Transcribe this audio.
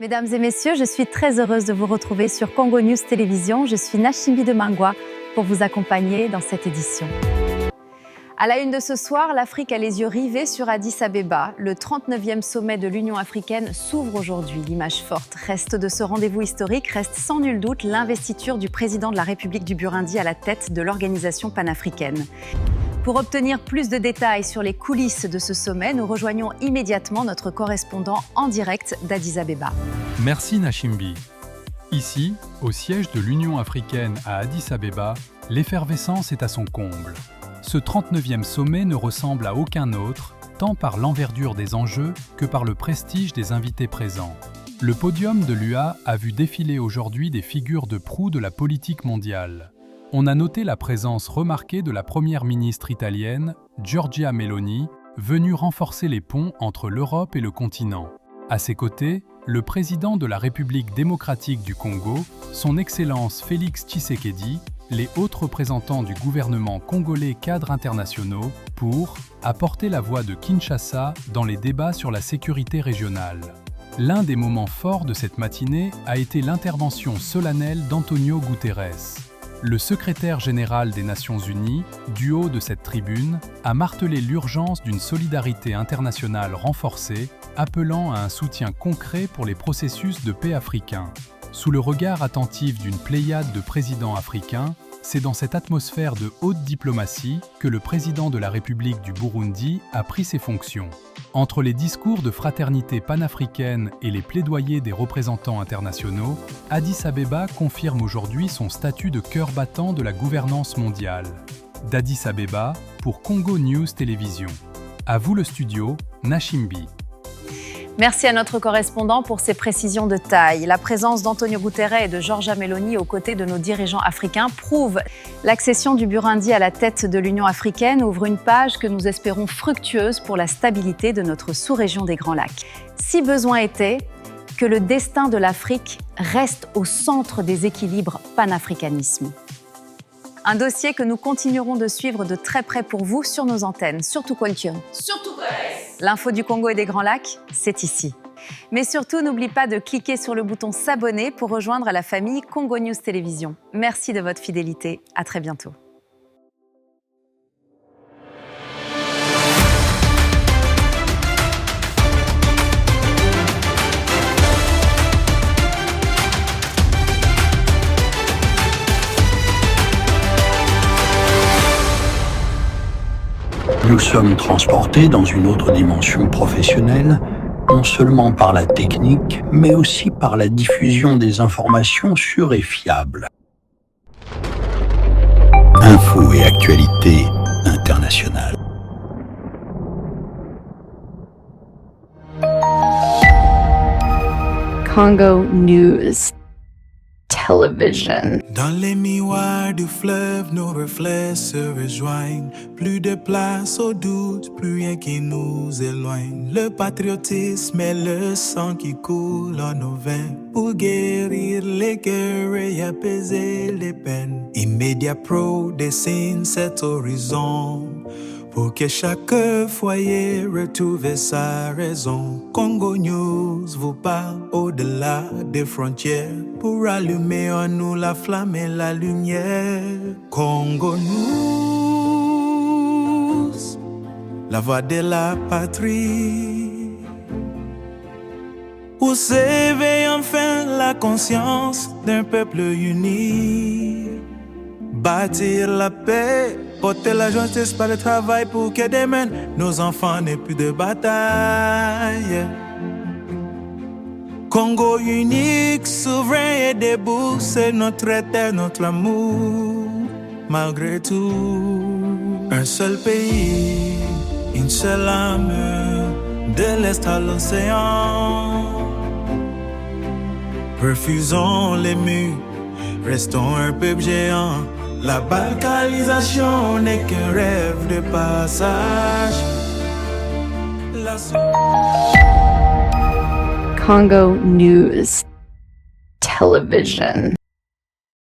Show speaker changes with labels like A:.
A: Mesdames et messieurs, je suis très heureuse de vous retrouver sur Congo News Télévision. Je suis Nachimbi de Mangwa pour vous accompagner dans cette édition. À la une de ce soir, l'Afrique a les yeux rivés sur Addis Abeba. Le 39e sommet de l'Union africaine s'ouvre aujourd'hui. L'image forte reste de ce rendez-vous historique, reste sans nul doute l'investiture du président de la République du Burundi à la tête de l'organisation panafricaine. Pour obtenir plus de détails sur les coulisses de ce sommet, nous rejoignons immédiatement notre correspondant en direct d'Addis Abeba.
B: Merci Nachimbi. Ici, au siège de l'Union africaine à Addis Abeba, l'effervescence est à son comble. Ce 39e sommet ne ressemble à aucun autre, tant par l'envergure des enjeux que par le prestige des invités présents. Le podium de l'UA a vu défiler aujourd'hui des figures de proue de la politique mondiale. On a noté la présence remarquée de la première ministre italienne, Giorgia Meloni, venue renforcer les ponts entre l'Europe et le continent. À ses côtés, le président de la République démocratique du Congo, son Excellence Félix Tshisekedi, les hauts représentants du gouvernement congolais cadres internationaux pour apporter la voix de Kinshasa dans les débats sur la sécurité régionale. L'un des moments forts de cette matinée a été l'intervention solennelle d'Antonio Guterres. Le secrétaire général des Nations Unies, du haut de cette tribune, a martelé l'urgence d'une solidarité internationale renforcée, appelant à un soutien concret pour les processus de paix africains. Sous le regard attentif d'une pléiade de présidents africains, c'est dans cette atmosphère de haute diplomatie que le président de la République du Burundi a pris ses fonctions. Entre les discours de fraternité panafricaine et les plaidoyers des représentants internationaux, Addis Abeba confirme aujourd'hui son statut de cœur battant de la gouvernance mondiale. D'Addis Abeba pour Congo News Télévision. À vous le studio, Nachimbi.
A: Merci à notre correspondant pour ces précisions de taille. La présence d'Antonio Guterres et de Giorgia Meloni aux côtés de nos dirigeants africains prouve l'accession du Burundi à la tête de l'Union africaine ouvre une page que nous espérons fructueuse pour la stabilité de notre sous-région des Grands Lacs. Si besoin était, que le destin de l'Afrique reste au centre des équilibres panafricanisme. Un dossier que nous continuerons de suivre de très près pour vous sur nos antennes. Surtout Kwaltion.
C: Surtout Grace.
A: L'info du Congo et des Grands Lacs, c'est ici. Mais surtout, n'oublie pas de cliquer sur le bouton s'abonner pour rejoindre la famille Congo News Télévision. Merci de votre fidélité. À très bientôt.
D: Nous sommes transportés dans une autre dimension professionnelle, non seulement par la technique, mais aussi par la diffusion des informations sûres et fiables. Infos et actualités internationales.
E: Congo News Television.
F: Dans les miroirs du fleuve, nos reflets se rejoignent. Plus de place au doute, plus rien qui nous éloigne. Le patriotisme est le sang qui coule en nos veines pour guérir les cœurs et apaiser les peines. Immédiat Pro dessine cet horizon pour que chaque foyer retrouve sa raison. Congo News vous parle au-delà des frontières pour allumer en nous la flamme et la lumière. Congo News, la voix de la patrie. Pour s'éveiller enfin la conscience d'un peuple uni. Bâtir la paix, porter la justice par le travail pour que demain nos enfants n'aient plus de bataille. Congo unique, souverain et debout, c'est notre terre, notre amour. Malgré tout, un seul pays, une seule âme, de l'Est à l'océan. Refusons les murs, restons un peuple géant. La balkanisation n'est qu'un rêve de passage.
E: Congo News Television.